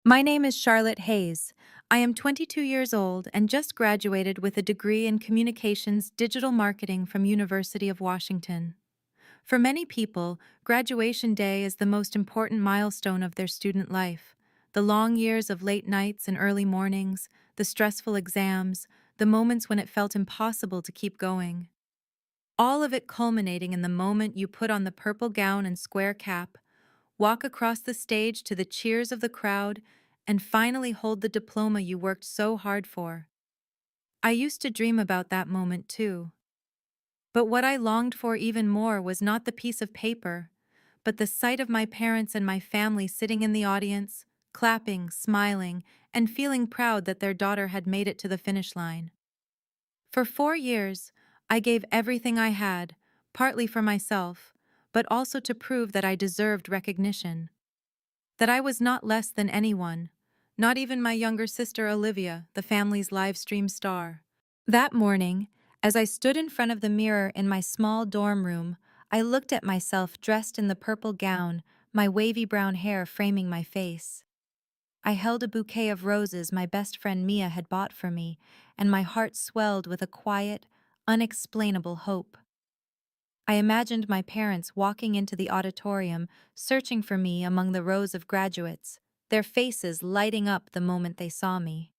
My name is Charlotte Hayes. I am 22 years old and just graduated with a degree in Communications Digital Marketing from University of Washington. For many people, graduation day is the most important milestone of their student life. The long years of late nights and early mornings, the stressful exams, the moments when it felt impossible to keep going. All of it culminating in the moment you put on the purple gown and square cap, walk across the stage to the cheers of the crowd, and finally hold the diploma you worked so hard for. I used to dream about that moment too. But what I longed for even more was not the piece of paper, but the sight of my parents and my family sitting in the audience, clapping, smiling, and feeling proud that their daughter had made it to the finish line. For 4 years, I gave everything I had, partly for myself, but also to prove that I deserved recognition. That I was not less than anyone, not even my younger sister Olivia, the family's Livestream star. That morning, as I stood in front of the mirror in my small dorm room, I looked at myself dressed in the purple gown, my wavy brown hair framing my face. I held a bouquet of roses my best friend Mia had bought for me, and my heart swelled with a quiet, unexplainable hope. I imagined my parents walking into the auditorium, searching for me among the rows of graduates, their faces lighting up the moment they saw me.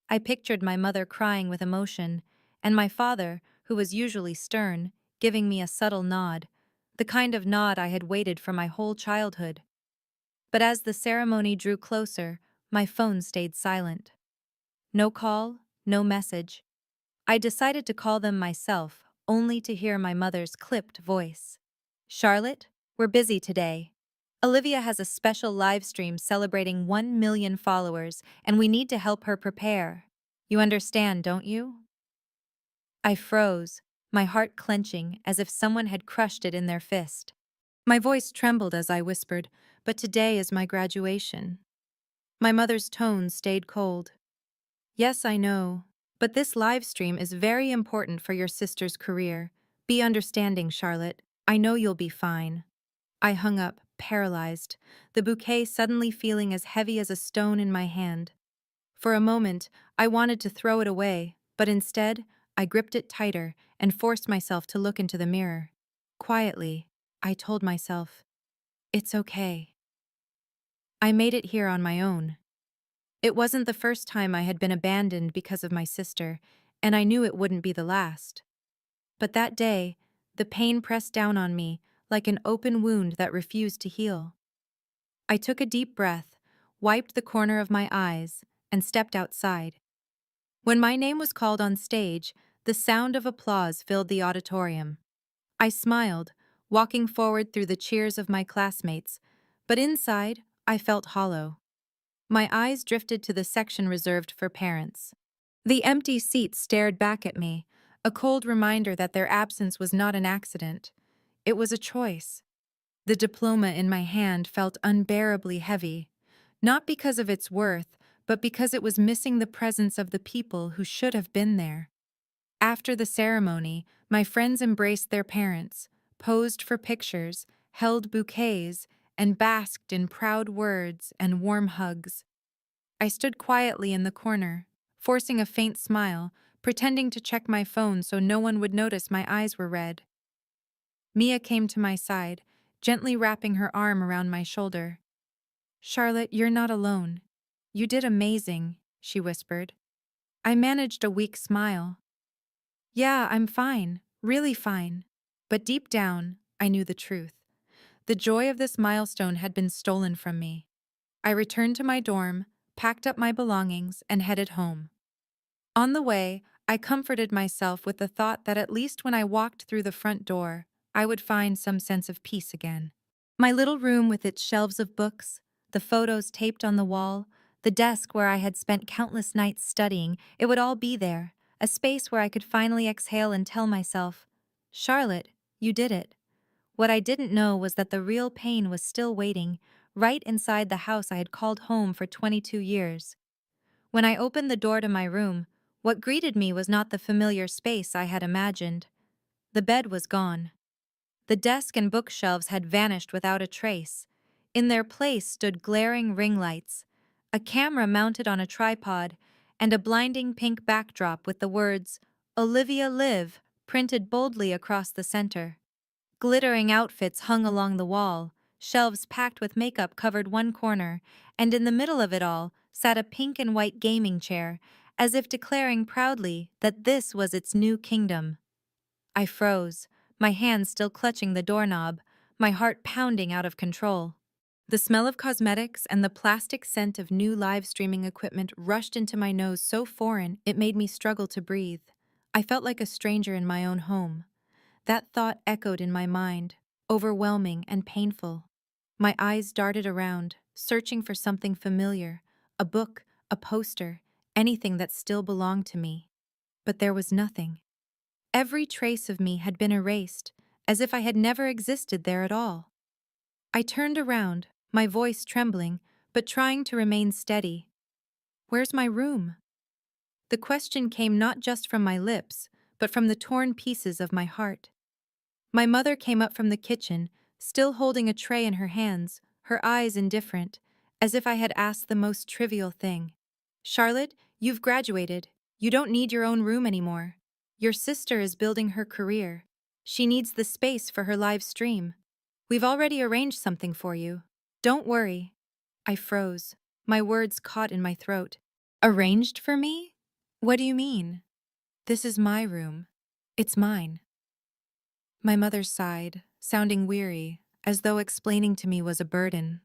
I pictured my mother crying with emotion, and my father, who was usually stern, giving me a subtle nod, the kind of nod I had waited for my whole childhood. But as the ceremony drew closer, my phone stayed silent. No call, no message. I decided to call them myself, only to hear my mother's clipped voice. Charlotte, we're busy today. Olivia has a special live stream celebrating 1 million followers, and we need to help her prepare. You understand, don't you? I froze, my heart clenching as if someone had crushed it in their fist. My voice trembled as I whispered, but today is my graduation. My mother's tone stayed cold. Yes, I know. But this live stream is very important for your sister's career. Be understanding, Charlotte. I know you'll be fine. I hung up, paralyzed, the bouquet suddenly feeling as heavy as a stone in my hand. For a moment, I wanted to throw it away, but instead, I gripped it tighter and forced myself to look into the mirror. Quietly, I told myself, it's okay. I made it here on my own. It wasn't the first time I had been abandoned because of my sister, and I knew it wouldn't be the last. But that day, the pain pressed down on me like an open wound that refused to heal. I took a deep breath, wiped the corner of my eyes, and stepped outside. When my name was called on stage, the sound of applause filled the auditorium. I smiled, walking forward through the cheers of my classmates, but inside, I felt hollow. My eyes drifted to the section reserved for parents. The empty seats stared back at me, a cold reminder that their absence was not an accident. It was a choice. The diploma in my hand felt unbearably heavy, not because of its worth, but because it was missing the presence of the people who should have been there. After the ceremony, my friends embraced their parents, posed for pictures, held bouquets, and basked in proud words and warm hugs. I stood quietly in the corner, forcing a faint smile, pretending to check my phone so no one would notice my eyes were red. Mia came to my side, gently wrapping her arm around my shoulder. Charlotte, you're not alone. You did amazing, she whispered. I managed a weak smile. Yeah, I'm fine, really fine. But deep down, I knew the truth. The joy of this milestone had been stolen from me. I returned to my dorm, packed up my belongings, and headed home. On the way, I comforted myself with the thought that at least when I walked through the front door, I would find some sense of peace again. My little room with its shelves of books, the photos taped on the wall, the desk where I had spent countless nights studying, it would all be there, a space where I could finally exhale and tell myself, Charlotte, you did it. What I didn't know was that the real pain was still waiting, right inside the house I had called home for 22 years. When I opened the door to my room, what greeted me was not the familiar space I had imagined. The bed was gone. The desk and bookshelves had vanished without a trace. In their place stood glaring ring lights, a camera mounted on a tripod, and a blinding pink backdrop with the words, "Olivia Live," printed boldly across the center. Glittering outfits hung along the wall, shelves packed with makeup covered one corner, and in the middle of it all sat a pink and white gaming chair, as if declaring proudly that this was its new kingdom. I froze, my hands still clutching the doorknob, my heart pounding out of control. The smell of cosmetics and the plastic scent of new live streaming equipment rushed into my nose so foreign it made me struggle to breathe. I felt like a stranger in my own home. That thought echoed in my mind, overwhelming and painful. My eyes darted around, searching for something familiar, a book, a poster, anything that still belonged to me. But there was nothing. Every trace of me had been erased, as if I had never existed there at all. I turned around, my voice trembling, but trying to remain steady. "Where's my room?" The question came not just from my lips, but from the torn pieces of my heart. My mother came up from the kitchen, still holding a tray in her hands, her eyes indifferent, as if I had asked the most trivial thing. "Charlotte, you've graduated. You don't need your own room anymore. Your sister is building her career. She needs the space for her live stream. We've already arranged something for you. Don't worry." I froze, my words caught in my throat. "Arranged for me? What do you mean?" "This is my room. It's mine." My mother sighed, sounding weary, as though explaining to me was a burden.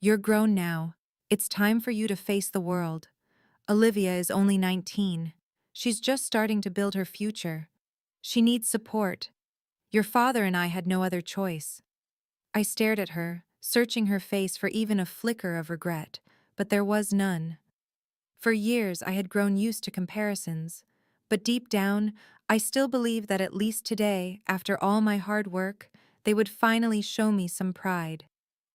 "You're grown now. It's time for you to face the world. Olivia is only 19. She's just starting to build her future. She needs support. Your father and I had no other choice." I stared at her, searching her face for even a flicker of regret, but there was none. For years I had grown used to comparisons, but deep down, I still believed that at least today, after all my hard work, they would finally show me some pride.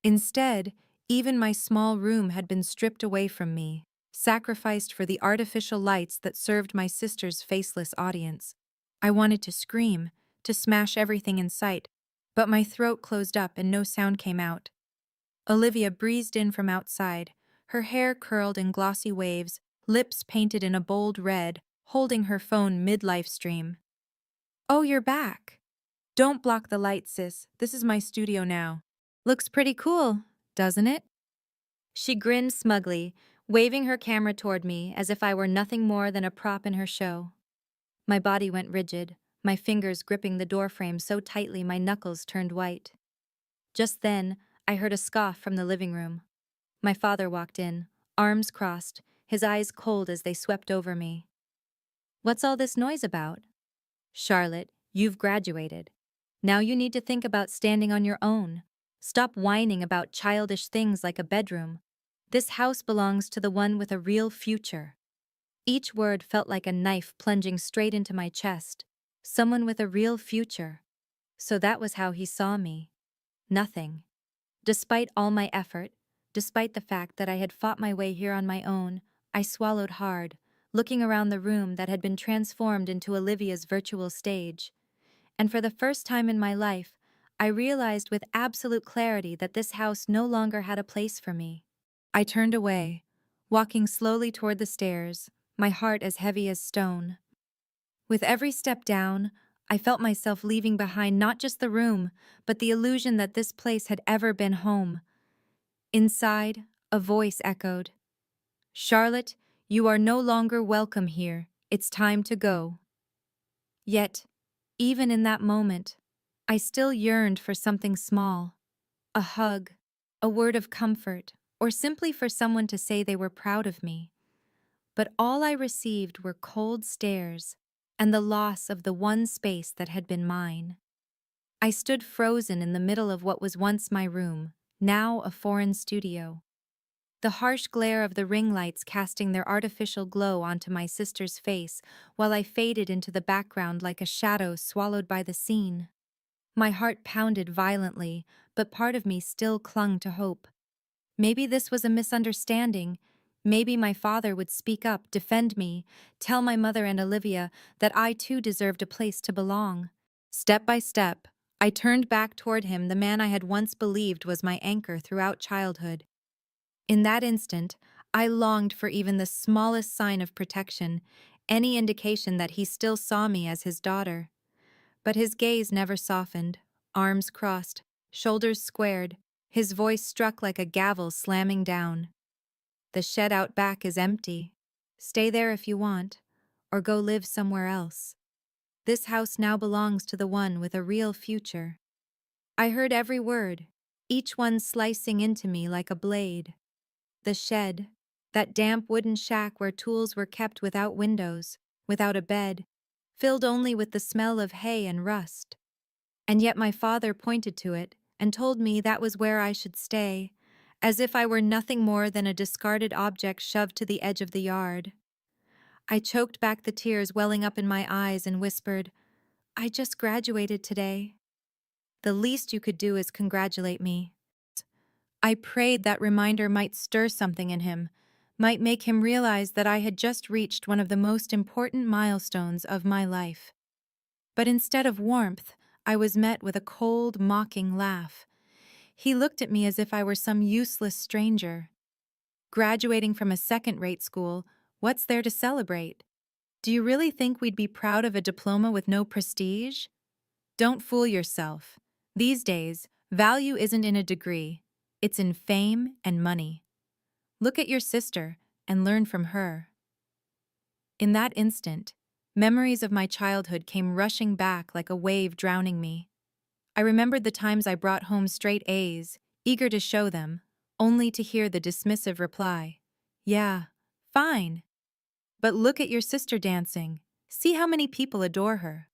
Instead, even my small room had been stripped away from me, sacrificed for the artificial lights that served my sister's faceless audience. I wanted to scream, to smash everything in sight, but my throat closed up and no sound came out. Olivia breezed in from outside, her hair curled in glossy waves, lips painted in a bold red, holding her phone mid-life stream. "Oh, you're back. Don't block the light, sis. This is my studio now. Looks pretty cool, doesn't it?" She grinned smugly, waving her camera toward me as if I were nothing more than a prop in her show. My body went rigid, my fingers gripping the doorframe so tightly my knuckles turned white. Just then, I heard a scoff from the living room. My father walked in, arms crossed, his eyes cold as they swept over me. "What's all this noise about?" "Charlotte, you've graduated. Now you need to think about standing on your own. Stop whining about childish things like a bedroom. This house belongs to the one with a real future." Each word felt like a knife plunging straight into my chest. Someone with a real future. So that was how he saw me. Nothing. Despite all my effort, despite the fact that I had fought my way here on my own, I swallowed hard, looking around the room that had been transformed into Olivia's virtual stage. And for the first time in my life, I realized with absolute clarity that this house no longer had a place for me. I turned away, walking slowly toward the stairs, my heart as heavy as stone. With every step down, I felt myself leaving behind not just the room, but the illusion that this place had ever been home. Inside, a voice echoed, "Charlotte, you are no longer welcome here. It's time to go." Yet, even in that moment, I still yearned for something small. A hug, a word of comfort, or simply for someone to say they were proud of me. But all I received were cold stares and the loss of the one space that had been mine. I stood frozen in the middle of what was once my room, now a foreign studio. The harsh glare of the ring lights casting their artificial glow onto my sister's face while I faded into the background like a shadow swallowed by the scene. My heart pounded violently, but part of me still clung to hope. Maybe this was a misunderstanding. Maybe my father would speak up, defend me, tell my mother and Olivia that I too deserved a place to belong. Step by step, I turned back toward him, the man I had once believed was my anchor throughout childhood. In that instant, I longed for even the smallest sign of protection, any indication that he still saw me as his daughter. But his gaze never softened, arms crossed, shoulders squared, his voice struck like a gavel slamming down. The shed out back is empty. Stay there if you want, or go live somewhere else. This house now belongs to the one with a real future. I heard every word, each one slicing into me like a blade. The shed, that damp wooden shack where tools were kept without windows, without a bed, filled only with the smell of hay and rust. And yet my father pointed to it and told me that was where I should stay, as if I were nothing more than a discarded object shoved to the edge of the yard. I choked back the tears welling up in my eyes and whispered, "I just graduated today. The least you could do is congratulate me." I prayed that reminder might stir something in him, might make him realize that I had just reached one of the most important milestones of my life. But instead of warmth, I was met with a cold, mocking laugh. He looked at me as if I were some useless stranger. Graduating from a second-rate school, what's there to celebrate? Do you really think we'd be proud of a diploma with no prestige? Don't fool yourself. These days, value isn't in a degree. It's in fame and money. Look at your sister and learn from her. In that instant, memories of my childhood came rushing back like a wave drowning me. I remembered the times I brought home straight A's, eager to show them, only to hear the dismissive reply, "Yeah, fine. But look at your sister dancing. See how many people adore her."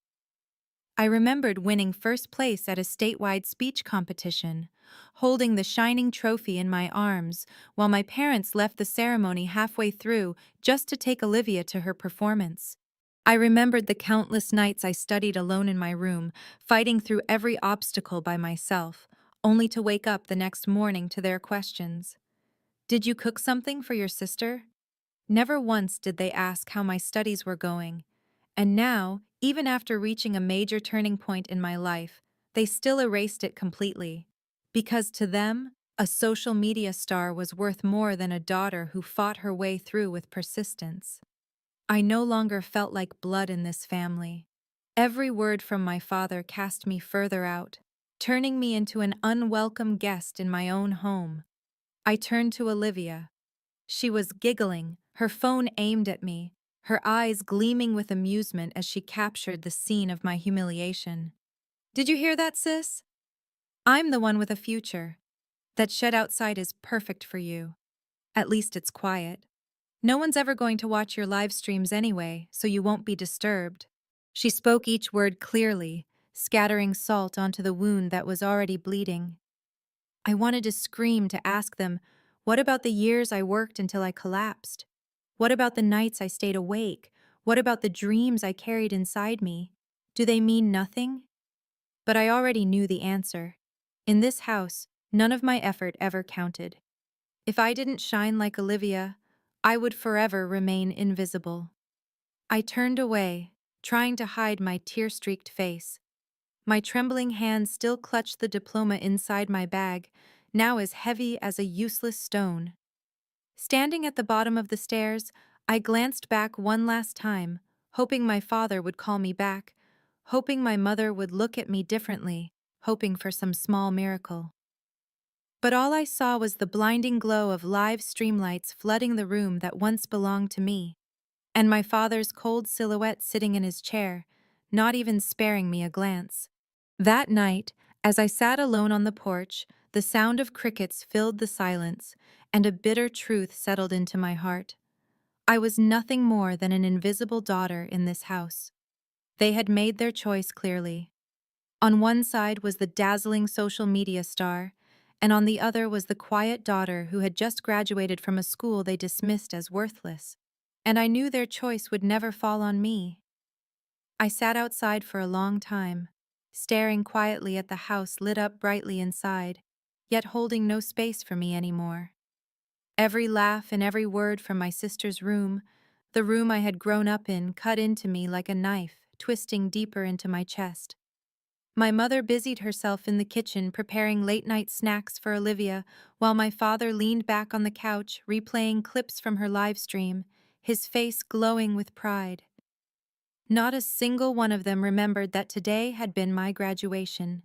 I remembered winning first place at a statewide speech competition, holding the shining trophy in my arms while my parents left the ceremony halfway through just to take Olivia to her performance. I remembered the countless nights I studied alone in my room, fighting through every obstacle by myself, only to wake up the next morning to their questions. "Did you cook something for your sister?" Never once did they ask how my studies were going. And now, even after reaching a major turning point in my life, they still erased it completely. Because to them, a social media star was worth more than a daughter who fought her way through with persistence. I no longer felt like blood in this family. Every word from my father cast me further out, turning me into an unwelcome guest in my own home. I turned to Olivia. She was giggling, her phone aimed at me, her eyes gleaming with amusement as she captured the scene of my humiliation. "Did you hear that, sis? I'm the one with a future. That shed outside is perfect for you. At least it's quiet. No one's ever going to watch your live streams anyway, so you won't be disturbed." She spoke each word clearly, scattering salt onto the wound that was already bleeding. I wanted to scream to ask them, what about the years I worked until I collapsed? What about the nights I stayed awake? What about the dreams I carried inside me? Do they mean nothing? But I already knew the answer. In this house, none of my effort ever counted. If I didn't shine like Olivia, I would forever remain invisible. I turned away, trying to hide my tear-streaked face. My trembling hands still clutched the diploma inside my bag, now as heavy as a useless stone. Standing at the bottom of the stairs, I glanced back one last time, hoping my father would call me back, hoping my mother would look at me differently, hoping for some small miracle. But all I saw was the blinding glow of live streamlights flooding the room that once belonged to me, and my father's cold silhouette sitting in his chair, not even sparing me a glance. That night, as I sat alone on the porch, the sound of crickets filled the silence, and a bitter truth settled into my heart. I was nothing more than an invisible daughter in this house. They had made their choice clearly. On one side was the dazzling social media star, and on the other was the quiet daughter who had just graduated from a school they dismissed as worthless. And I knew their choice would never fall on me. I sat outside for a long time, staring quietly at the house lit up brightly inside, yet holding no space for me anymore. Every laugh and every word from my sister's room, the room I had grown up in, cut into me like a knife, twisting deeper into my chest. My mother busied herself in the kitchen preparing late-night snacks for Olivia, while my father leaned back on the couch replaying clips from her live stream, his face glowing with pride. Not a single one of them remembered that today had been my graduation.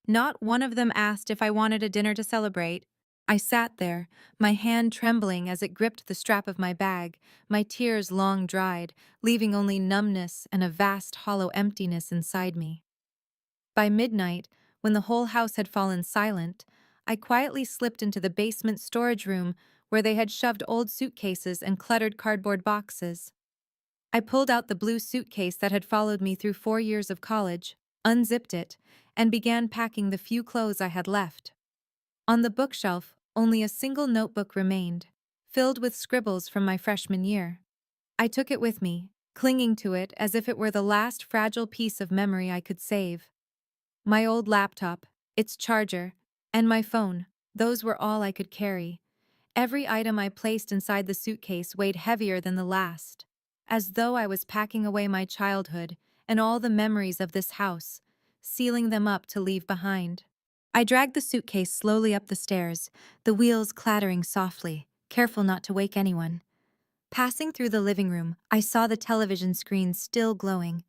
Not one of them asked if I wanted a dinner to celebrate. I sat there, my hand trembling as it gripped the strap of my bag, my tears long dried, leaving only numbness and a vast hollow emptiness inside me. By midnight, when the whole house had fallen silent, I quietly slipped into the basement storage room where they had shoved old suitcases and cluttered cardboard boxes. I pulled out the blue suitcase that had followed me through 4 years of college, unzipped it, and began packing the few clothes I had left. On the bookshelf, only a single notebook remained, filled with scribbles from my freshman year. I took it with me, clinging to it as if it were the last fragile piece of memory I could save. My old laptop, its charger, and my phone, those were all I could carry. Every item I placed inside the suitcase weighed heavier than the last, as though I was packing away my childhood and all the memories of this house, sealing them up to leave behind. I dragged the suitcase slowly up the stairs, the wheels clattering softly, careful not to wake anyone. Passing through the living room, I saw the television screen still glowing.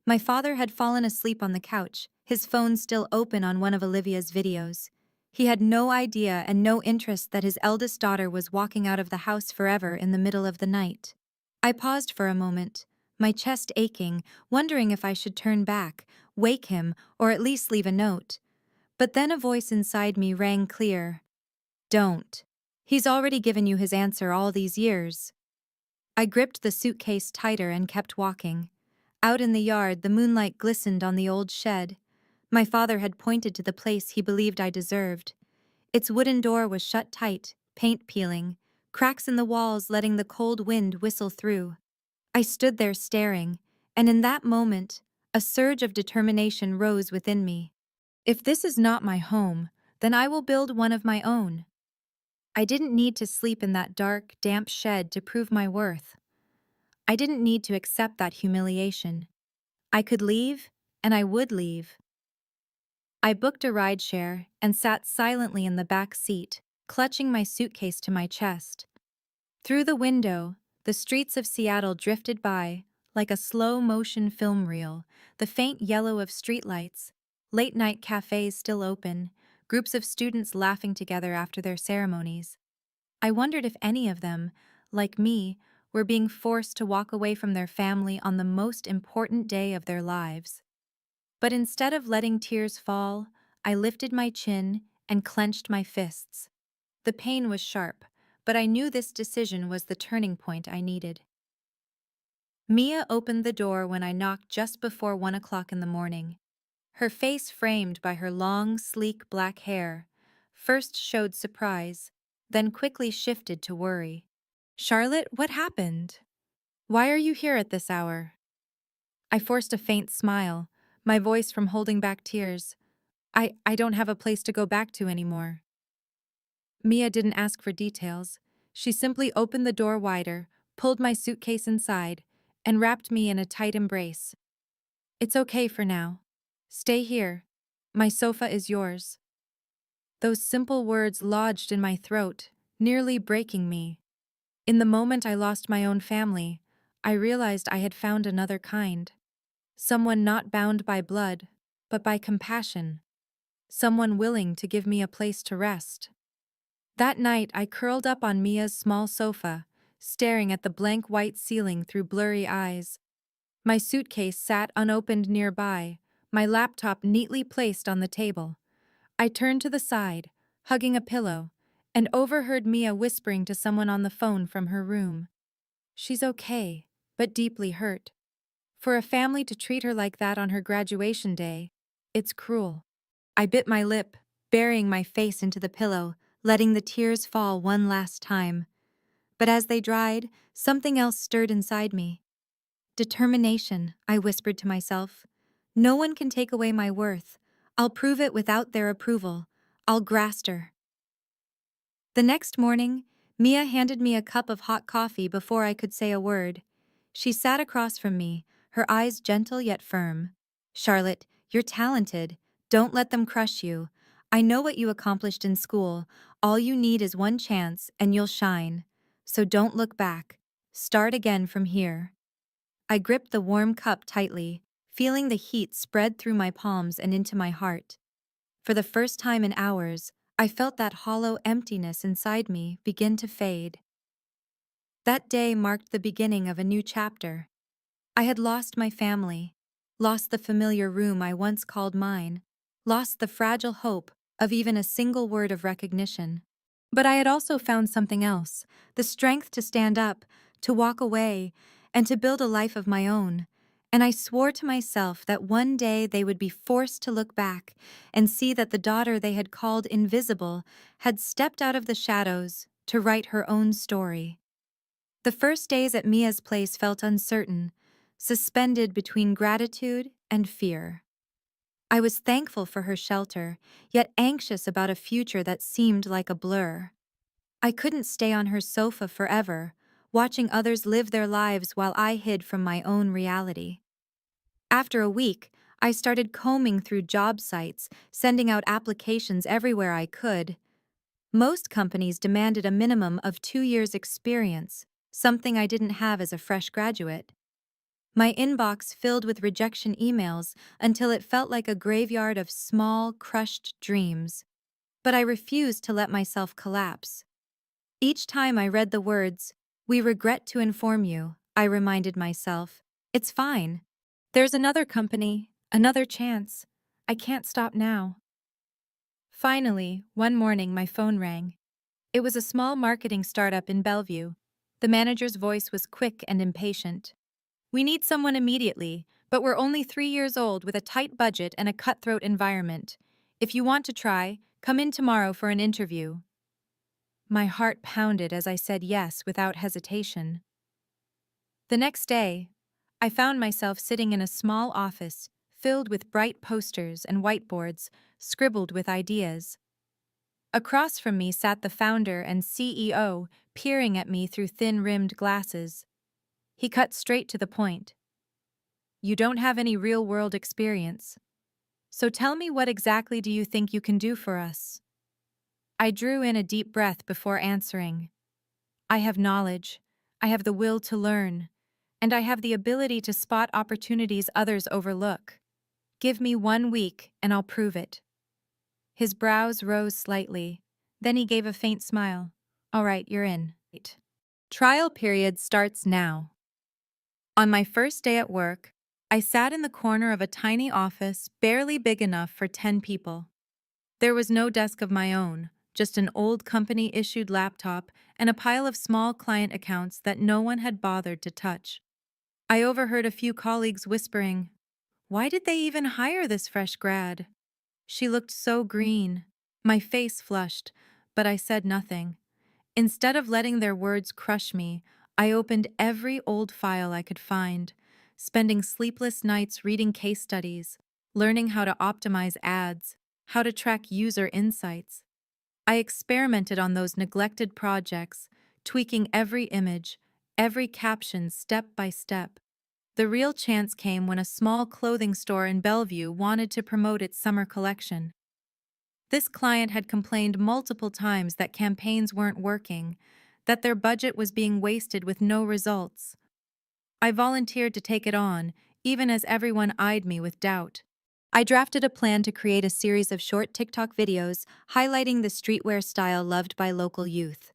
My father had fallen asleep on the couch, his phone still open on one of Olivia's videos. He had no idea and no interest that his eldest daughter was walking out of the house forever in the middle of the night. I paused for a moment, my chest aching, wondering if I should turn back, wake him, or at least leave a note. But then a voice inside me rang clear. Don't. He's already given you his answer all these years. I gripped the suitcase tighter and kept walking. Out in the yard, the moonlight glistened on the old shed. My father had pointed to the place he believed I deserved. Its wooden door was shut tight, paint peeling, cracks in the walls letting the cold wind whistle through. I stood there staring, and in that moment, a surge of determination rose within me. If this is not my home, then I will build one of my own. I didn't need to sleep in that dark, damp shed to prove my worth. I didn't need to accept that humiliation. I could leave, and I would leave. I booked a rideshare and sat silently in the back seat, clutching my suitcase to my chest. Through the window, the streets of Seattle drifted by, like a slow-motion film reel, the faint yellow of streetlights, late-night cafes still open, groups of students laughing together after their ceremonies. I wondered if any of them, like me, were being forced to walk away from their family on the most important day of their lives. But instead of letting tears fall, I lifted my chin and clenched my fists. The pain was sharp, but I knew this decision was the turning point I needed. Mia opened the door when I knocked just before 1 o'clock in the morning. Her face framed by her long, sleek black hair, first showed surprise, then quickly shifted to worry. "Charlotte, what happened? Why are you here at this hour?" I forced a faint smile, my voice from holding back tears. I don't have a place to go back to anymore." Mia didn't ask for details. She simply opened the door wider, pulled my suitcase inside, and wrapped me in a tight embrace. "It's okay for now. Stay here. My sofa is yours." Those simple words lodged in my throat, nearly breaking me. In the moment I lost my own family, I realized I had found another kind. Someone not bound by blood, but by compassion. Someone willing to give me a place to rest. That night I curled up on Mia's small sofa, staring at the blank white ceiling through blurry eyes. My suitcase sat unopened nearby, my laptop neatly placed on the table. I turned to the side, hugging a pillow, and overheard Mia whispering to someone on the phone from her room. "She's okay, but deeply hurt. For a family to treat her like that on her graduation day, it's cruel." I bit my lip, burying my face into the pillow, letting the tears fall one last time. But as they dried, something else stirred inside me. "Determination," I whispered to myself. "No one can take away my worth. I'll prove it without their approval. I'll grasp her." The next morning, Mia handed me a cup of hot coffee before I could say a word. She sat across from me, her eyes gentle yet firm. "Charlotte, You're talented. Don't let them crush you. I know what you accomplished in school. All you need is one chance, and you'll shine. So don't look back. Start again from here." I gripped the warm cup tightly, feeling the heat spread through my palms and into my heart. For the first time in hours, I felt that hollow emptiness inside me begin to fade. That day marked the beginning of a new chapter. I had lost my family, lost the familiar room I once called mine, lost the fragile hope of even a single word of recognition. But I had also found something else, the strength to stand up, to walk away, and to build a life of my own. And I swore to myself that one day they would be forced to look back and see that the daughter they had called invisible had stepped out of the shadows to write her own story. The first days at Mia's place felt uncertain, suspended between gratitude and fear. I was thankful for her shelter, yet anxious about a future that seemed like a blur. I couldn't stay on her sofa forever, watching others live their lives while I hid from my own reality. After a week, I started combing through job sites, sending out applications everywhere I could. Most companies demanded a minimum of 2 years' experience, something I didn't have as a fresh graduate. My inbox filled with rejection emails until it felt like a graveyard of small, crushed dreams. But I refused to let myself collapse. Each time I read the words, "We regret to inform you," I reminded myself, "It's fine. There's another company, another chance. I can't stop now." Finally, one morning my phone rang. It was a small marketing startup in Bellevue. The manager's voice was quick and impatient. "We need someone immediately, but we're only 3 years old with a tight budget and a cutthroat environment. If you want to try, come in tomorrow for an interview." My heart pounded as I said yes without hesitation. The next day, I found myself sitting in a small office filled with bright posters and whiteboards scribbled with ideas. Across from me sat the founder and CEO, peering at me through thin-rimmed glasses. He cut straight to the point. "You don't have any real-world experience. So tell me, what exactly do you think you can do for us?" I drew in a deep breath before answering. "I have knowledge, I have the will to learn, and I have the ability to spot opportunities others overlook. Give me 1 week and I'll prove it." His brows rose slightly. Then he gave a faint smile. "All right, you're in." Trial period starts now. On my first day at work, I sat in the corner of a tiny office barely big enough for 10 people. There was no desk of my own, just an old company-issued laptop and a pile of small client accounts that no one had bothered to touch. I overheard a few colleagues whispering, "Why did they even hire this fresh grad? She looked so green." My face flushed, but I said nothing. Instead of letting their words crush me, I opened every old file I could find, spending sleepless nights reading case studies, learning how to optimize ads, how to track user insights. I experimented on those neglected projects, tweaking every image, every caption step by step. The real chance came when a small clothing store in Bellevue wanted to promote its summer collection. This client had complained multiple times that campaigns weren't working, that their budget was being wasted with no results. I volunteered to take it on, even as everyone eyed me with doubt. I drafted a plan to create a series of short TikTok videos highlighting the streetwear style loved by local youth.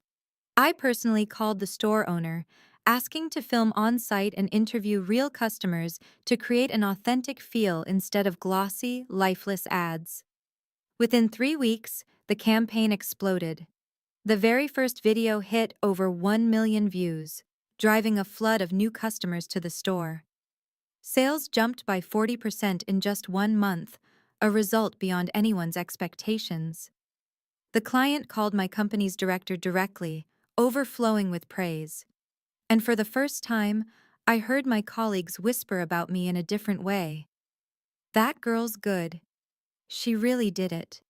I personally called the store owner, asking to film on-site and interview real customers to create an authentic feel instead of glossy, lifeless ads. Within 3 weeks, the campaign exploded. The very first video hit over 1 million views, driving a flood of new customers to the store. Sales jumped by 40% in just 1 month, a result beyond anyone's expectations. The client called my company's director directly, overflowing with praise. And for the first time, I heard my colleagues whisper about me in a different way. "That girl's good. She really did it."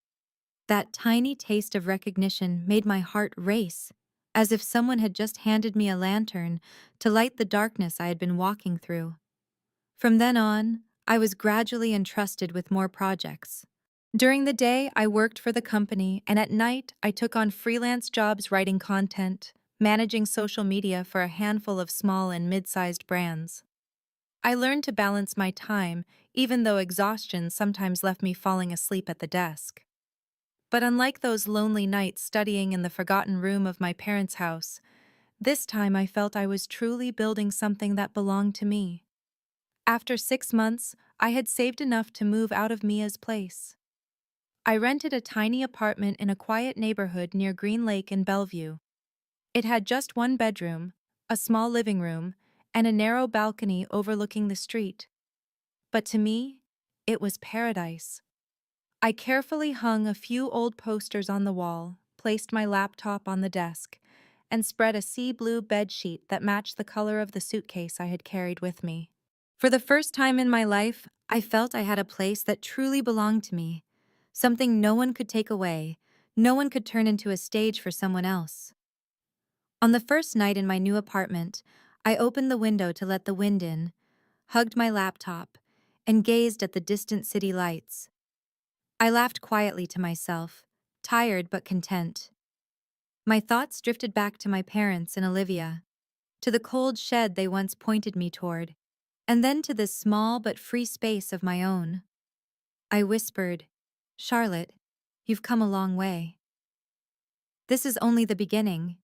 That tiny taste of recognition made my heart race, as if someone had just handed me a lantern to light the darkness I had been walking through. From then on, I was gradually entrusted with more projects. During the day, I worked for the company, and at night, I took on freelance jobs writing content, managing social media for a handful of small and mid-sized brands. I learned to balance my time, even though exhaustion sometimes left me falling asleep at the desk. But unlike those lonely nights studying in the forgotten room of my parents' house, this time I felt I was truly building something that belonged to me. After 6 months, I had saved enough to move out of Mia's place. I rented a tiny apartment in a quiet neighborhood near Green Lake in Bellevue. It had just one bedroom, a small living room, and a narrow balcony overlooking the street. But to me, it was paradise. I carefully hung a few old posters on the wall, placed my laptop on the desk, and spread a sea blue bedsheet that matched the color of the suitcase I had carried with me. For the first time in my life, I felt I had a place that truly belonged to me, something no one could take away, no one could turn into a stage for someone else. On the first night in my new apartment, I opened the window to let the wind in, hugged my laptop, and gazed at the distant city lights. I laughed quietly to myself, tired but content. My thoughts drifted back to my parents and Olivia, to the cold shed they once pointed me toward, and then to this small but free space of my own. I whispered, "Charlotte, you've come a long way. This is only the beginning."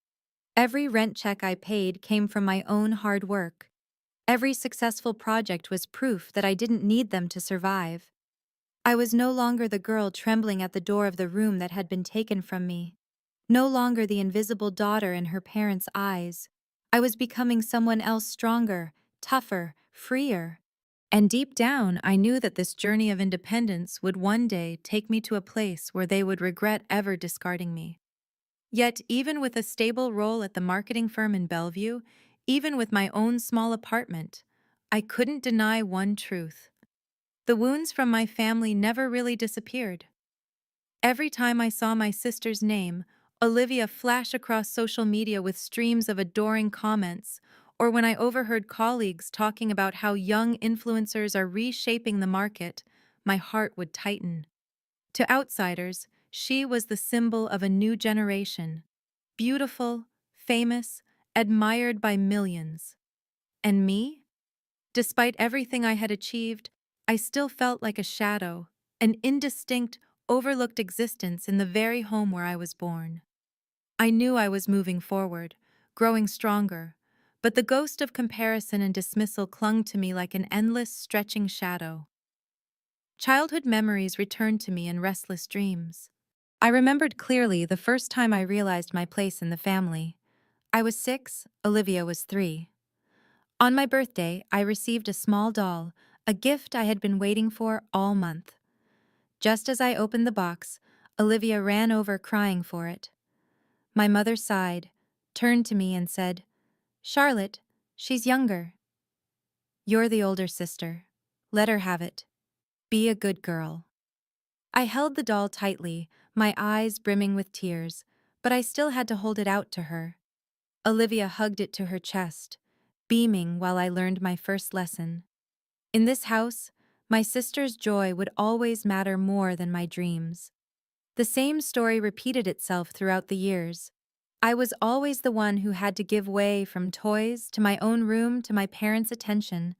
Every rent check I paid came from my own hard work. Every successful project was proof that I didn't need them to survive. I was no longer the girl trembling at the door of the room that had been taken from me. No longer the invisible daughter in her parents' eyes. I was becoming someone else stronger, tougher, freer. And deep down, I knew that this journey of independence would one day take me to a place where they would regret ever discarding me. Yet, even with a stable role at the marketing firm in Bellevue, even with my own small apartment, I couldn't deny one truth. The wounds from my family never really disappeared. Every time I saw my sister's name, Olivia, flash across social media with streams of adoring comments, or when I overheard colleagues talking about how young influencers are reshaping the market, my heart would tighten. To outsiders, she was the symbol of a new generation. Beautiful, famous, admired by millions. And me? Despite everything I had achieved, I still felt like a shadow, an indistinct, overlooked existence in the very home where I was born. I knew I was moving forward, growing stronger, but the ghost of comparison and dismissal clung to me like an endless, stretching shadow. Childhood memories returned to me in restless dreams. I remembered clearly the first time I realized my place in the family. I was 6, Olivia was 3. On my birthday, I received a small doll, a gift I had been waiting for all month. Just as I opened the box, Olivia ran over crying for it. My mother sighed, turned to me and said, "Charlotte, she's younger. You're the older sister. Let her have it. Be a good girl." I held the doll tightly, my eyes brimming with tears, but I still had to hold it out to her. Olivia hugged it to her chest, beaming while I learned my first lesson. In this house, my sister's joy would always matter more than my dreams. The same story repeated itself throughout the years. I was always the one who had to give way, from toys to my own room to my parents' attention.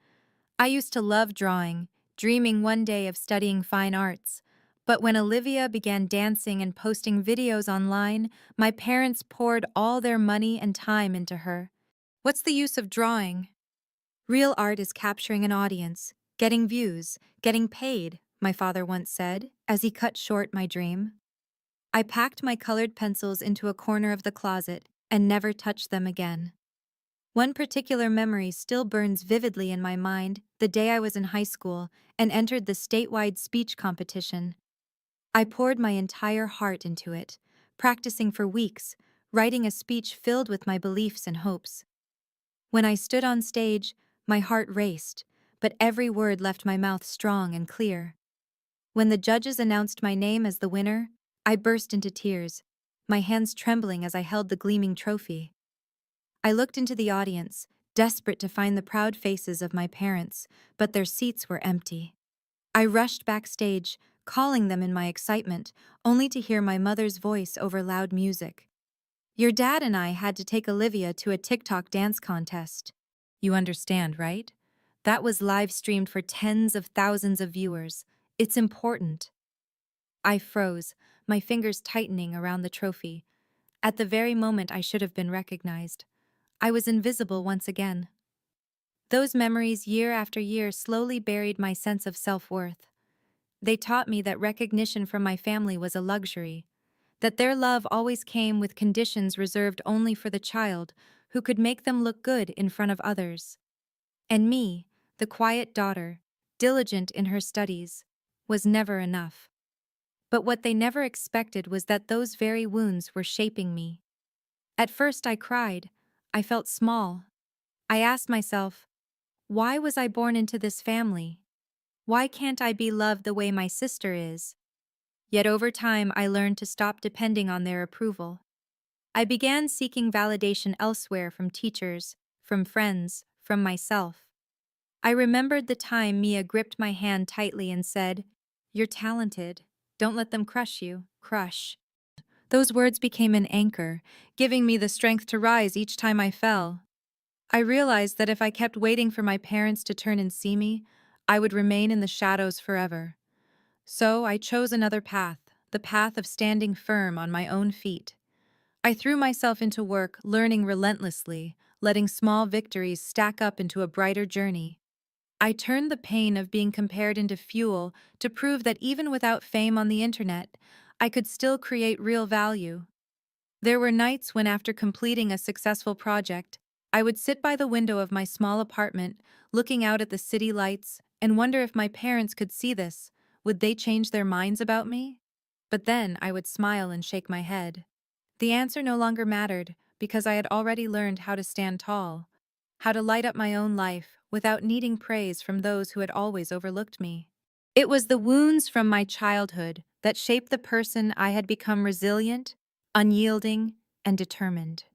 I used to love drawing, dreaming one day of studying fine arts. But when Olivia began dancing and posting videos online, my parents poured all their money and time into her. What's the use of drawing? Real art is capturing an audience, getting views, getting paid, my father once said, as he cut short my dream. I packed my colored pencils into a corner of the closet and never touched them again. One particular memory still burns vividly in my mind: the day I was in high school and entered the statewide speech competition. I poured my entire heart into it, practicing for weeks, writing a speech filled with my beliefs and hopes. When I stood on stage, my heart raced, but every word left my mouth strong and clear. When the judges announced my name as the winner, I burst into tears, my hands trembling as I held the gleaming trophy. I looked into the audience, desperate to find the proud faces of my parents, but their seats were empty. I rushed backstage, calling them in my excitement, only to hear my mother's voice over loud music. Your dad and I had to take Olivia to a TikTok dance contest. You understand, right? That was live streamed for tens of thousands of viewers. It's important. I froze, my fingers tightening around the trophy. At the very moment I should have been recognized. I was invisible once again. Those memories, year after year, slowly buried my sense of self-worth. They taught me that recognition from my family was a luxury, that their love always came with conditions reserved only for the child who could make them look good in front of others. And me, the quiet daughter, diligent in her studies, was never enough. But what they never expected was that those very wounds were shaping me. At first I cried. I felt small. I asked myself, why was I born into this family? Why can't I be loved the way my sister is? Yet over time I learned to stop depending on their approval. I began seeking validation elsewhere, from teachers, from friends, from myself. I remembered the time Mia gripped my hand tightly and said, "You're talented. Don't let them crush you." Crush. Those words became an anchor, giving me the strength to rise each time I fell. I realized that if I kept waiting for my parents to turn and see me, I would remain in the shadows forever. So I chose another path, the path of standing firm on my own feet. I threw myself into work, learning relentlessly, letting small victories stack up into a brighter journey. I turned the pain of being compared into fuel to prove that even without fame on the internet, I could still create real value. There were nights when, after completing a successful project, I would sit by the window of my small apartment, looking out at the city lights, and wonder if my parents could see this. Would they change their minds about me? But then I would smile and shake my head. The answer no longer mattered, because I had already learned how to stand tall, how to light up my own life without needing praise from those who had always overlooked me. It was the wounds from my childhood that shaped the person I had become: resilient, unyielding, and determined.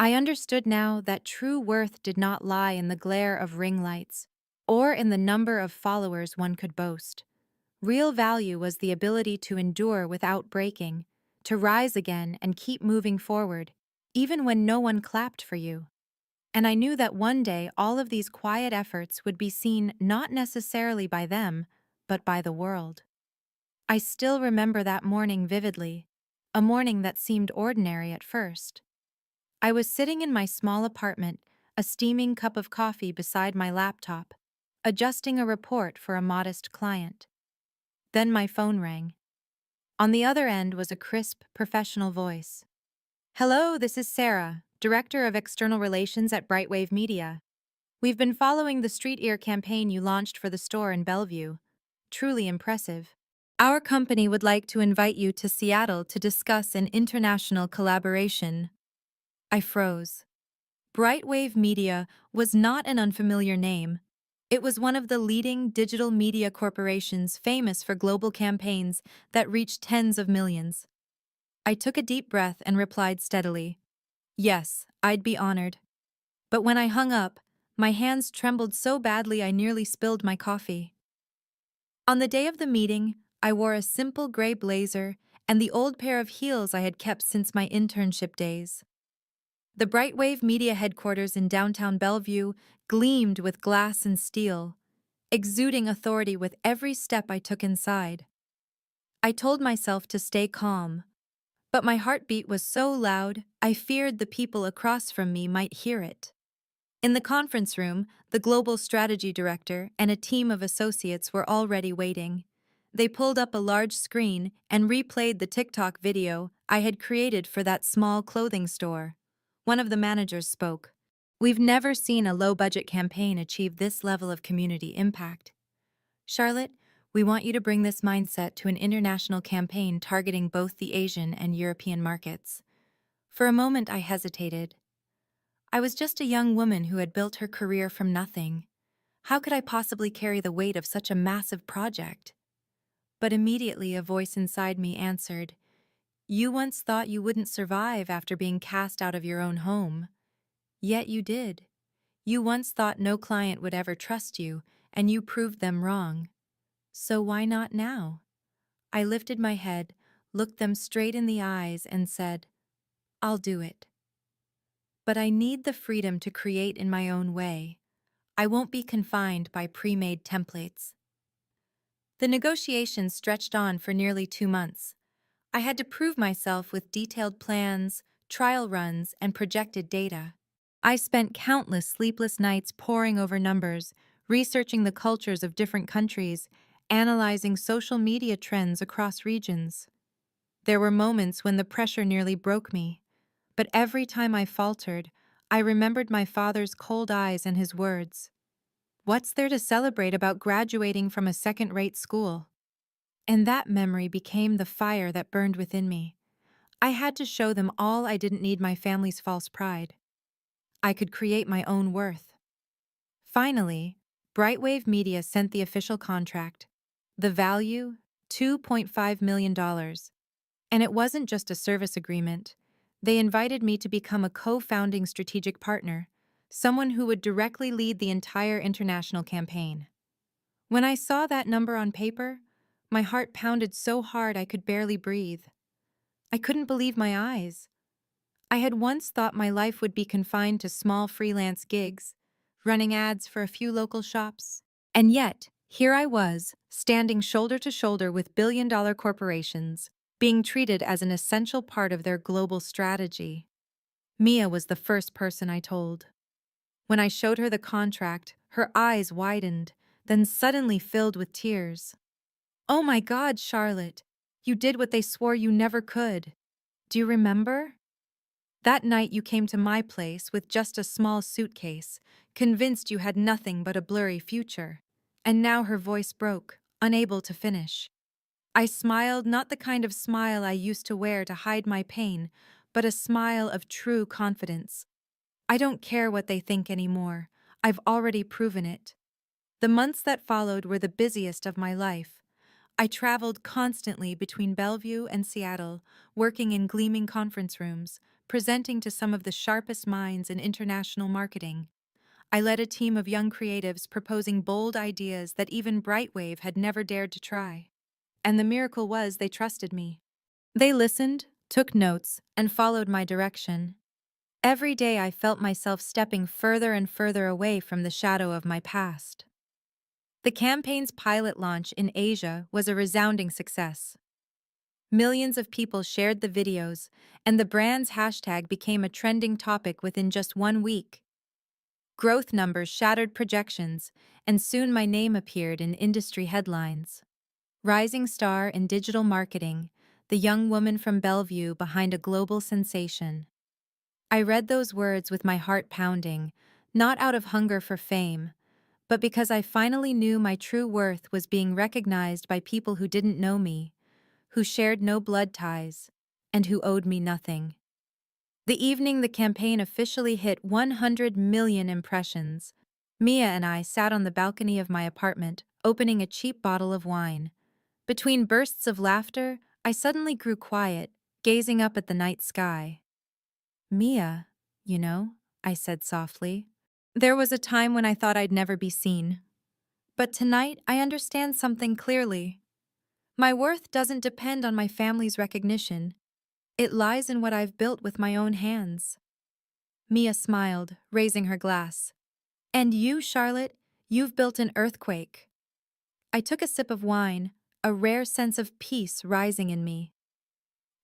I understood now that true worth did not lie in the glare of ring lights or in the number of followers one could boast. Real value was the ability to endure without breaking, to rise again and keep moving forward, even when no one clapped for you. And I knew that one day all of these quiet efforts would be seen not necessarily by them, but by the world. I still remember that morning vividly, a morning that seemed ordinary at first. I was sitting in my small apartment, a steaming cup of coffee beside my laptop, adjusting a report for a modest client. Then my phone rang. On the other end was a crisp, professional voice. "Hello, this is Sarah, Director of External Relations at Brightwave Media. We've been following the Street Ear campaign you launched for the store in Bellevue. Truly impressive. Our company would like to invite you to Seattle to discuss an international collaboration." I froze. Brightwave Media was not an unfamiliar name. It was one of the leading digital media corporations famous for global campaigns that reached tens of millions. I took a deep breath and replied steadily, "Yes, I'd be honored." But when I hung up, my hands trembled so badly I nearly spilled my coffee. On the day of the meeting, I wore a simple gray blazer and the old pair of heels I had kept since my internship days. The Brightwave Media headquarters in downtown Bellevue gleamed with glass and steel, exuding authority with every step I took inside. I told myself to stay calm, but my heartbeat was so loud I feared the people across from me might hear it. In the conference room, the global strategy director and a team of associates were already waiting. They pulled up a large screen and replayed the TikTok video I had created for that small clothing store. One of the managers spoke. "We've never seen a low-budget campaign achieve this level of community impact. Charlotte, we want you to bring this mindset to an international campaign targeting both the Asian and European markets." For a moment I hesitated. I was just a young woman who had built her career from nothing. How could I possibly carry the weight of such a massive project? But immediately a voice inside me answered, "You once thought you wouldn't survive after being cast out of your own home. Yet you did. You once thought no client would ever trust you, and you proved them wrong. So why not now? I lifted my head, looked them straight in the eyes, and said, I'll do it. But I need the freedom to create in my own way. I won't be confined by pre-made templates. The negotiations stretched on for nearly 2 months. I had to prove myself with detailed plans, trial runs, and projected data. I spent countless sleepless nights poring over numbers, researching the cultures of different countries, analyzing social media trends across regions. There were moments when the pressure nearly broke me, but every time I faltered, I remembered my father's cold eyes and his words. What's there to celebrate about graduating from a second-rate school? And that memory became the fire that burned within me. I had to show them all I didn't need my family's false pride. I could create my own worth. Finally, Brightwave Media sent the official contract. The value, $2.5 million. And it wasn't just a service agreement. They invited me to become a co-founding strategic partner, someone who would directly lead the entire international campaign. When I saw that number on paper, my heart pounded so hard I could barely breathe. I couldn't believe my eyes. I had once thought my life would be confined to small freelance gigs, running ads for a few local shops. And yet, here I was, standing shoulder to shoulder with billion-dollar corporations, being treated as an essential part of their global strategy. Mia was the first person I told. When I showed her the contract, her eyes widened, then suddenly filled with tears. "Oh my God, Charlotte! You did what they swore you never could. Do you remember? That night you came to my place with just a small suitcase, convinced you had nothing but a blurry future." And now her voice broke, unable to finish. I smiled, not the kind of smile I used to wear to hide my pain, but a smile of true confidence. I don't care what they think anymore. I've already proven it. The months that followed were the busiest of my life. I traveled constantly between Bellevue and Seattle, working in gleaming conference rooms, presenting to some of the sharpest minds in international marketing. I led a team of young creatives proposing bold ideas that even Brightwave had never dared to try. And the miracle was they trusted me. They listened, took notes, and followed my direction. Every day I felt myself stepping further and further away from the shadow of my past. The campaign's pilot launch in Asia was a resounding success. Millions of people shared the videos, and the brand's hashtag became a trending topic within just 1 week. Growth numbers shattered projections, and soon my name appeared in industry headlines. Rising star in digital marketing, the young woman from Bellevue behind a global sensation. I read those words with my heart pounding, not out of hunger for fame, but because I finally knew my true worth was being recognized by people who didn't know me, who shared no blood ties, and who owed me nothing. The evening the campaign officially hit 100 million impressions, Mia and I sat on the balcony of my apartment, opening a cheap bottle of wine. Between bursts of laughter, I suddenly grew quiet, gazing up at the night sky. "Mia, I said softly. There was a time when I thought I'd never be seen. But tonight I understand something clearly. My worth doesn't depend on my family's recognition. It lies in what I've built with my own hands." Mia smiled, raising her glass. "And you, Charlotte, you've built an earthquake." I took a sip of wine, a rare sense of peace rising in me.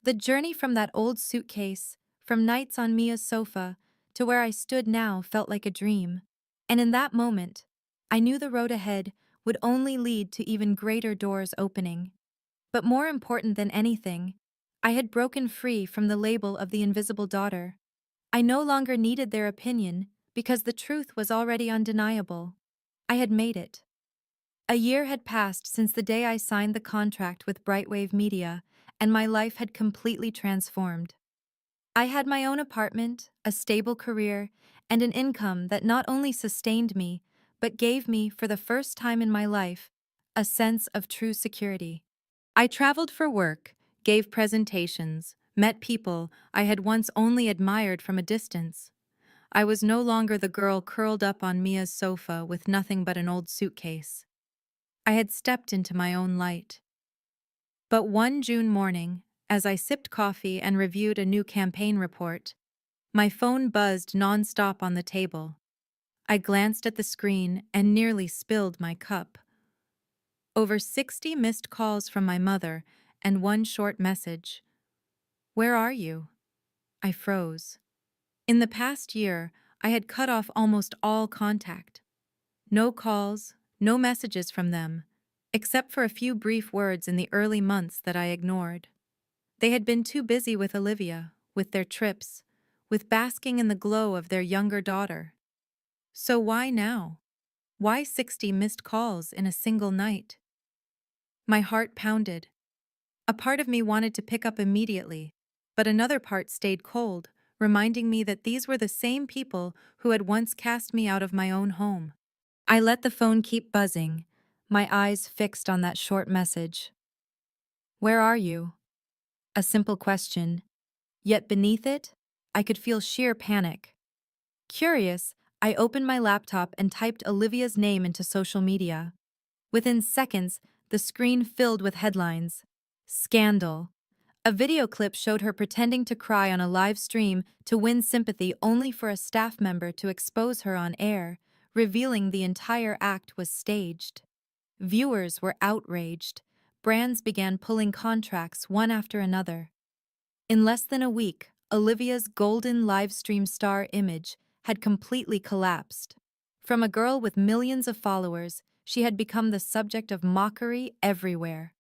The journey from that old suitcase, from nights on Mia's sofa, to where I stood now felt like a dream. And in that moment, I knew the road ahead would only lead to even greater doors opening. But more important than anything, I had broken free from the label of the invisible daughter. I no longer needed their opinion because the truth was already undeniable. I had made it. A year had passed since the day I signed the contract with Brightwave Media, and my life had completely transformed. I had my own apartment, a stable career, and an income that not only sustained me, but gave me, for the first time in my life, a sense of true security. I traveled for work, gave presentations, met people I had once only admired from a distance. I was no longer the girl curled up on Mia's sofa with nothing but an old suitcase. I had stepped into my own light. But one June morning, as I sipped coffee and reviewed a new campaign report, my phone buzzed nonstop on the table. I glanced at the screen and nearly spilled my cup. Over 60 missed calls from my mother and one short message. "Where are you?" I froze. In the past year, I had cut off almost all contact. No calls, no messages from them, except for a few brief words in the early months that I ignored. They had been too busy with Olivia, with their trips, with basking in the glow of their younger daughter. So why now? Why 60 missed calls in a single night? My heart pounded. A part of me wanted to pick up immediately, but another part stayed cold, reminding me that these were the same people who had once cast me out of my own home. I let the phone keep buzzing, my eyes fixed on that short message. "Where are you?" A simple question, yet beneath it, I could feel sheer panic. Curious, I opened my laptop and typed Olivia's name into social media. Within seconds, the screen filled with headlines. Scandal. A video clip showed her pretending to cry on a live stream to win sympathy only for a staff member to expose her on air, revealing the entire act was staged. Viewers were outraged. Brands began pulling contracts one after another. In less than a week, Olivia's golden live stream star image had completely collapsed. From a girl with millions of followers, she had become the subject of mockery everywhere.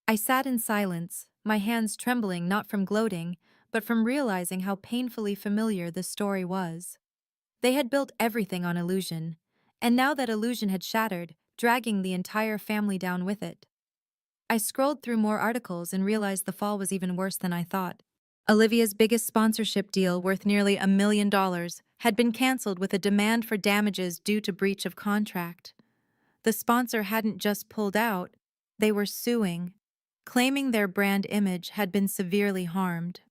I sat in silence, my hands trembling not from gloating, but from realizing how painfully familiar the story was. They had built everything on illusion, and now that illusion had shattered, dragging the entire family down with it. I scrolled through more articles and realized the fall was even worse than I thought. Olivia's biggest sponsorship deal, worth nearly $1 million, had been canceled with a demand for damages due to breach of contract. The sponsor hadn't just pulled out, they were suing, claiming their brand image had been severely harmed.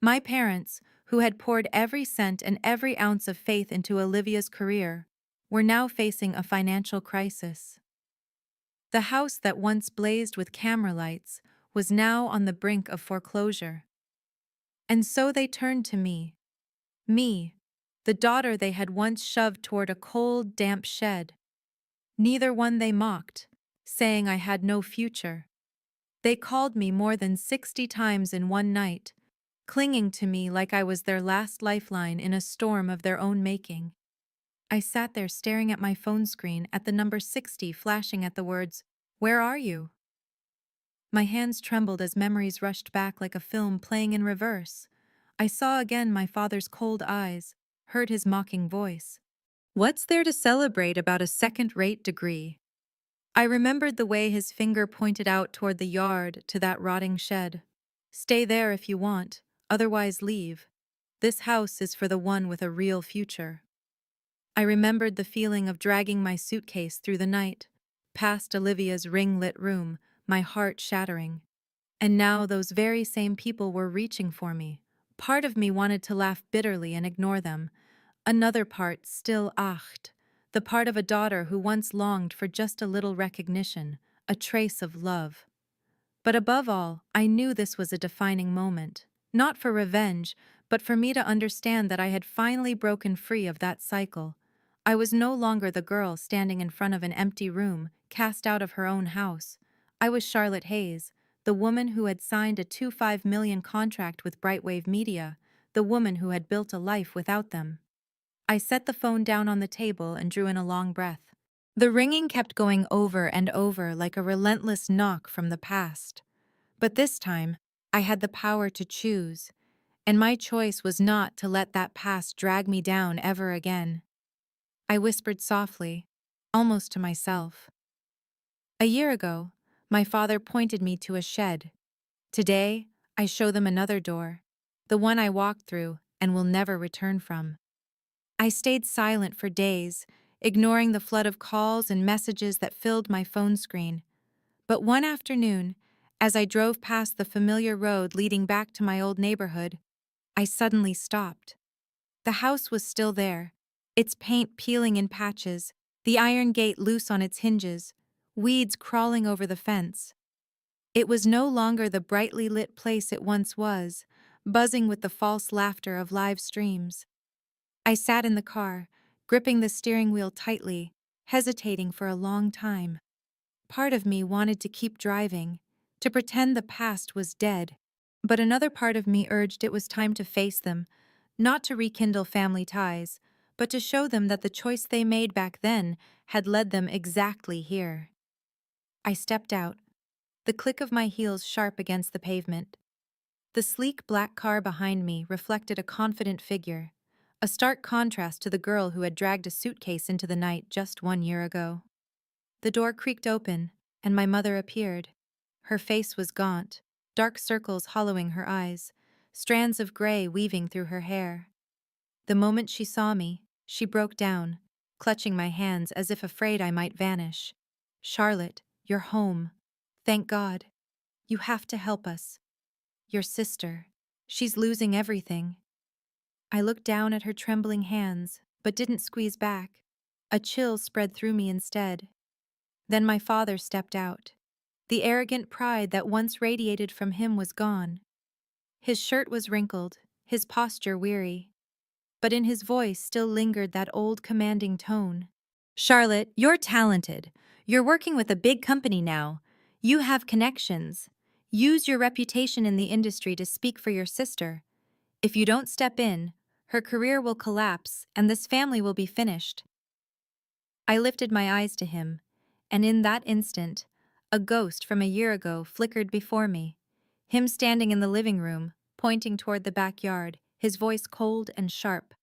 My parents, who had poured every cent and every ounce of faith into Olivia's career, were now facing a financial crisis. The house that once blazed with camera lights was now on the brink of foreclosure. And so they turned to me. Me, the daughter they had once shoved toward a cold, damp shed. Neither one they mocked, saying I had no future. They called me more than 60 times in one night, clinging to me like I was their last lifeline in a storm of their own making. I sat there staring at my phone screen at the number 60 flashing at the words, "Where are you?" My hands trembled as memories rushed back like a film playing in reverse. I saw again my father's cold eyes, heard his mocking voice. "What's there to celebrate about a second-rate degree?" I remembered the way his finger pointed out toward the yard to that rotting shed. "Stay there if you want, otherwise leave. This house is for the one with a real future." I remembered the feeling of dragging my suitcase through the night, past Olivia's ring-lit room, my heart shattering. And now those very same people were reaching for me. Part of me wanted to laugh bitterly and ignore them. Another part still ached, the part of a daughter who once longed for just a little recognition, a trace of love. But above all, I knew this was a defining moment, not for revenge, but for me to understand that I had finally broken free of that cycle. I was no longer the girl standing in front of an empty room, cast out of her own house. I was Charlotte Hayes, the woman who had signed a $25 million contract with Brightwave Media, the woman who had built a life without them. I set the phone down on the table and drew in a long breath. The ringing kept going over and over like a relentless knock from the past. But this time, I had the power to choose, and my choice was not to let that past drag me down ever again. I whispered softly, almost to myself. A year ago, my father pointed me to a shed. Today, I show them another door, the one I walked through and will never return from. I stayed silent for days, ignoring the flood of calls and messages that filled my phone screen. But one afternoon, as I drove past the familiar road leading back to my old neighborhood, I suddenly stopped. The house was still there, its paint peeling in patches, the iron gate loose on its hinges, weeds crawling over the fence. It was no longer the brightly lit place it once was, buzzing with the false laughter of live streams. I sat in the car, gripping the steering wheel tightly, hesitating for a long time. Part of me wanted to keep driving, to pretend the past was dead, but another part of me urged it was time to face them, not to rekindle family ties, but to show them that the choice they made back then had led them exactly here. I stepped out, the click of my heels sharp against the pavement. The sleek black car behind me reflected a confident figure, a stark contrast to the girl who had dragged a suitcase into the night just 1 year ago. The door creaked open, and my mother appeared. Her face was gaunt, dark circles hollowing her eyes, strands of gray weaving through her hair. The moment she saw me, she broke down, clutching my hands as if afraid I might vanish. "Charlotte, you're home. Thank God. You have to help us. Your sister. She's losing everything." I looked down at her trembling hands, but didn't squeeze back. A chill spread through me instead. Then my father stepped out. The arrogant pride that once radiated from him was gone. His shirt was wrinkled, his posture weary, but in his voice still lingered that old commanding tone. "Charlotte, you're talented. You're working with a big company now. You have connections. Use your reputation in the industry to speak for your sister. If you don't step in, her career will collapse and this family will be finished." I lifted my eyes to him, and in that instant, a ghost from a year ago flickered before me. Him standing in the living room, pointing toward the backyard, his voice cold and sharp.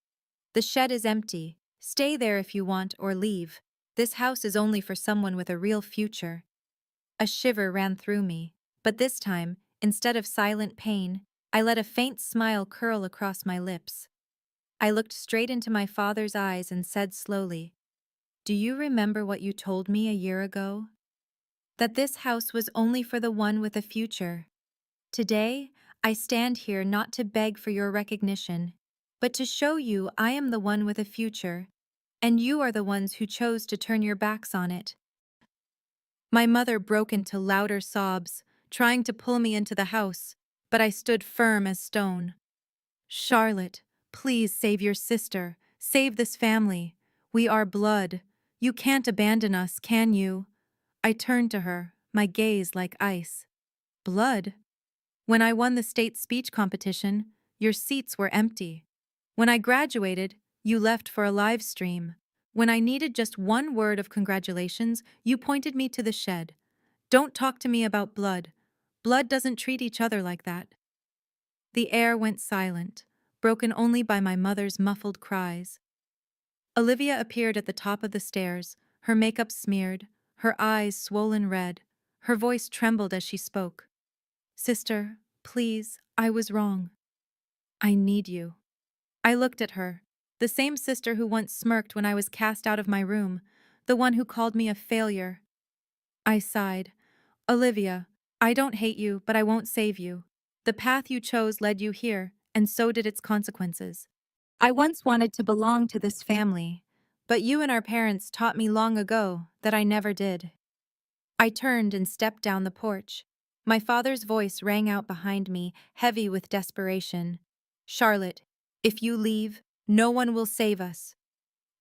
"The shed is empty. Stay there if you want or leave. This house is only for someone with a real future." A shiver ran through me, but this time, instead of silent pain, I let a faint smile curl across my lips. I looked straight into my father's eyes and said slowly, "Do you remember what you told me a year ago? That this house was only for the one with a future. Today, I stand here not to beg for your recognition, but to show you I am the one with a future, and you are the ones who chose to turn your backs on it." My mother broke into louder sobs, trying to pull me into the house, but I stood firm as stone. "Charlotte, please save your sister. Save this family. We are blood. You can't abandon us, can you?" I turned to her, my gaze like ice. "Blood? When I won the state speech competition, your seats were empty. When I graduated, you left for a live stream. When I needed just one word of congratulations, you pointed me to the shed. Don't talk to me about blood. Blood doesn't treat each other like that." The air went silent, broken only by my mother's muffled cries. Olivia appeared at the top of the stairs, her makeup smeared, her eyes swollen red. Her voice trembled as she spoke. "Sister, please, I was wrong. I need you." I looked at her, the same sister who once smirked when I was cast out of my room, the one who called me a failure. I sighed. "Olivia, I don't hate you, but I won't save you. The path you chose led you here, and so did its consequences. I once wanted to belong to this family, but you and our parents taught me long ago that I never did." I turned and stepped down the porch. My father's voice rang out behind me, heavy with desperation. "Charlotte, if you leave, no one will save us."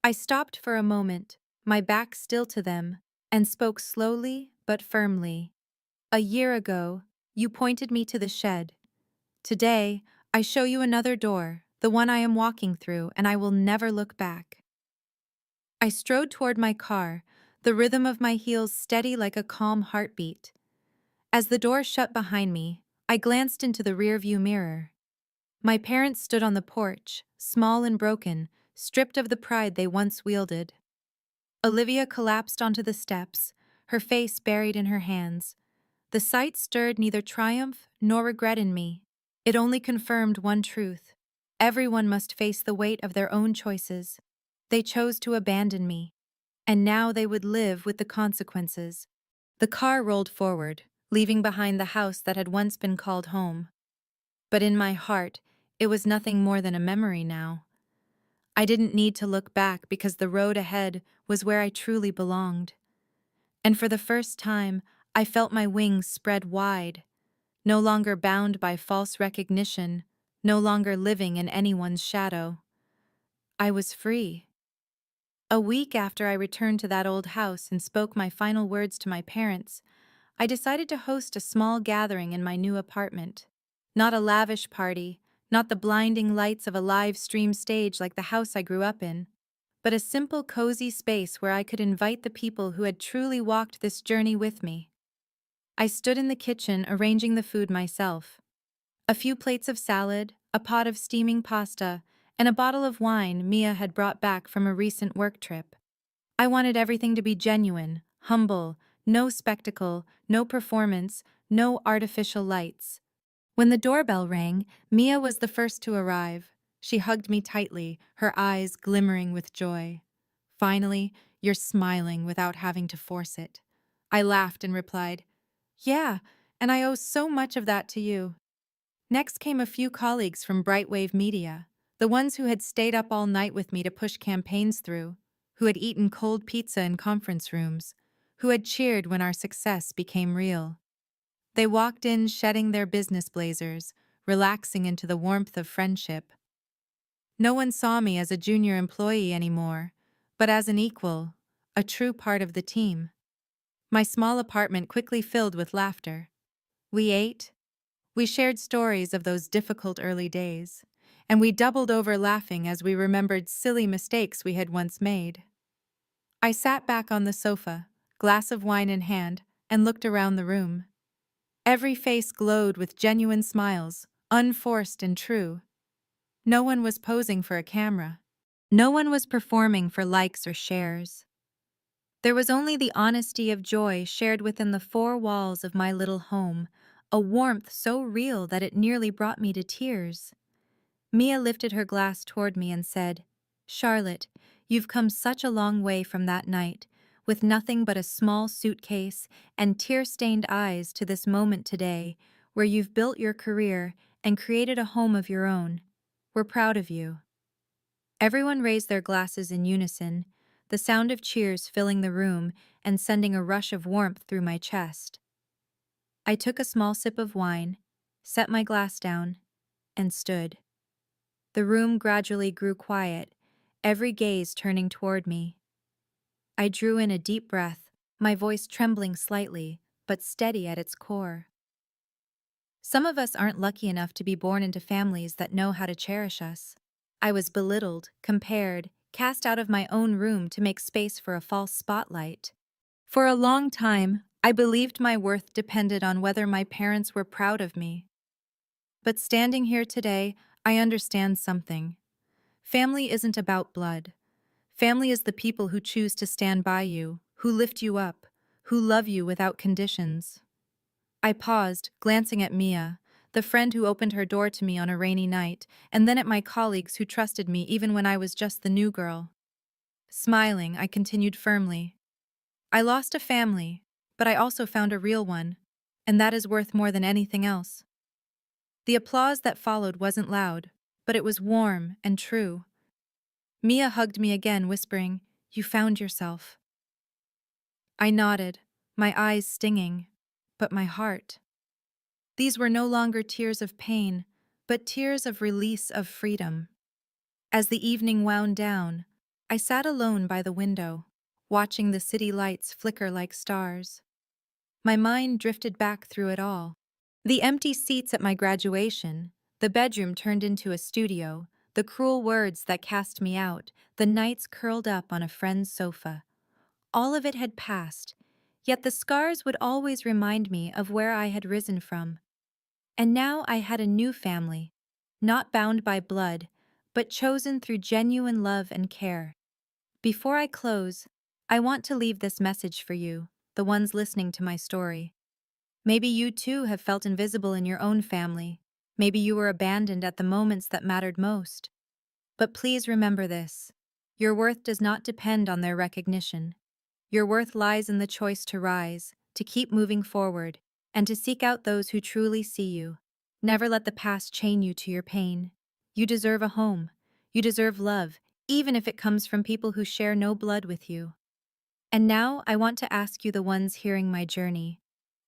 I stopped for a moment, my back still to them, and spoke slowly but firmly. "A year ago, you pointed me to the shed. Today, I show you another door, the one I am walking through, and I will never look back." I strode toward my car, the rhythm of my heels steady like a calm heartbeat. As the door shut behind me, I glanced into the rearview mirror. My parents stood on the porch, small and broken, stripped of the pride they once wielded. Olivia collapsed onto the steps, her face buried in her hands. The sight stirred neither triumph nor regret in me. It only confirmed one truth. Everyone must face the weight of their own choices. They chose to abandon me, and now they would live with the consequences. The car rolled forward, leaving behind the house that had once been called home. But in my heart, it was nothing more than a memory now. I didn't need to look back because the road ahead was where I truly belonged. And for the first time, I felt my wings spread wide, no longer bound by false recognition, no longer living in anyone's shadow. I was free. A week after I returned to that old house and spoke my final words to my parents, I decided to host a small gathering in my new apartment. Not a lavish party, not the blinding lights of a live stream stage like the house I grew up in, but a simple, cozy space where I could invite the people who had truly walked this journey with me. I stood in the kitchen arranging the food myself. A few plates of salad, a pot of steaming pasta, and a bottle of wine Mia had brought back from a recent work trip. I wanted everything to be genuine, humble, no spectacle, no performance, no artificial lights. When the doorbell rang, Mia was the first to arrive. She hugged me tightly, her eyes glimmering with joy. "Finally, you're smiling without having to force it." I laughed and replied, "Yeah, and I owe so much of that to you." Next came a few colleagues from Brightwave Media, the ones who had stayed up all night with me to push campaigns through, who had eaten cold pizza in conference rooms, who had cheered when our success became real. They walked in shedding their business blazers, relaxing into the warmth of friendship. No one saw me as a junior employee anymore, but as an equal, a true part of the team. My small apartment quickly filled with laughter. We ate, we shared stories of those difficult early days, and we doubled over laughing as we remembered silly mistakes we had once made. I sat back on the sofa, glass of wine in hand, and looked around the room. Every face glowed with genuine smiles, unforced and true. No one was posing for a camera. No one was performing for likes or shares. There was only the honesty of joy shared within the four walls of my little home, a warmth so real that it nearly brought me to tears. Mia lifted her glass toward me and said, "Charlotte, you've come such a long way from that night, with nothing but a small suitcase and tear-stained eyes to this moment today, where you've built your career and created a home of your own. We're proud of you." Everyone raised their glasses in unison, the sound of cheers filling the room and sending a rush of warmth through my chest. I took a small sip of wine, set my glass down, and stood. The room gradually grew quiet, every gaze turning toward me. I drew in a deep breath, my voice trembling slightly, but steady at its core. Some of us aren't lucky enough to be born into families that know how to cherish us. I was belittled, compared, cast out of my own room to make space for a false spotlight. For a long time, I believed my worth depended on whether my parents were proud of me. But standing here today, I understand something. Family isn't about blood. Family is the people who choose to stand by you, who lift you up, who love you without conditions. I paused, glancing at Mia, the friend who opened her door to me on a rainy night, and then at my colleagues who trusted me even when I was just the new girl. Smiling, I continued firmly. I lost a family, but I also found a real one, and that is worth more than anything else. The applause that followed wasn't loud, but it was warm and true. Mia hugged me again, whispering, "You found yourself." I nodded, my eyes stinging, but my heart. These were no longer tears of pain, but tears of release of freedom. As the evening wound down, I sat alone by the window, watching the city lights flicker like stars. My mind drifted back through it all. The empty seats at my graduation, the bedroom turned into a studio, the cruel words that cast me out, the nights curled up on a friend's sofa. All of it had passed, yet the scars would always remind me of where I had risen from. And now I had a new family, not bound by blood, but chosen through genuine love and care. Before I close, I want to leave this message for you, the ones listening to my story. Maybe you too have felt invisible in your own family. Maybe you were abandoned at the moments that mattered most. But please remember this. Your worth does not depend on their recognition. Your worth lies in the choice to rise, to keep moving forward, and to seek out those who truly see you. Never let the past chain you to your pain. You deserve a home. You deserve love, even if it comes from people who share no blood with you. And now I want to ask you, the ones hearing my journey.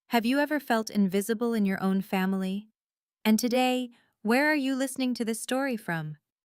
Have you ever felt invisible in your own family? And today, where are you listening to this story from?